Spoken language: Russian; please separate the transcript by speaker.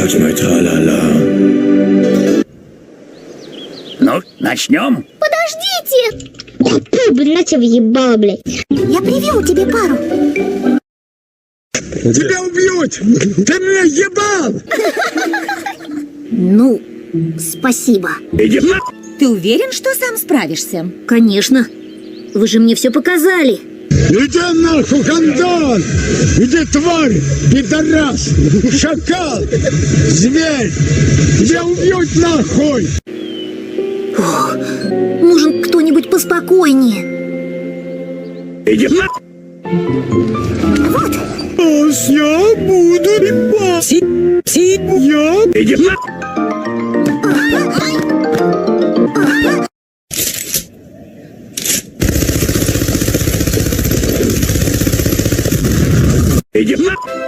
Speaker 1: touch my tra-la-la.
Speaker 2: Ну, начнем.
Speaker 3: Подождите!
Speaker 4: Блин, на тебя въебало, блядь.
Speaker 3: Я привел тебе пару.
Speaker 5: Тебя убьют! Ты меня ебал!
Speaker 3: Ну, спасибо.
Speaker 2: Иди на...
Speaker 6: Ты уверен, что сам справишься?
Speaker 4: Конечно. Вы же мне все показали.
Speaker 5: Иди нахуй, гандон! Иди, тварь, пидорас, шакал, зверь! Тебя убьют нахуй!
Speaker 3: Нужен кто-нибудь поспокойнее.
Speaker 2: Иди на...
Speaker 3: Вот.
Speaker 5: Я буду ебать! Я...
Speaker 2: Иди на... Иди на...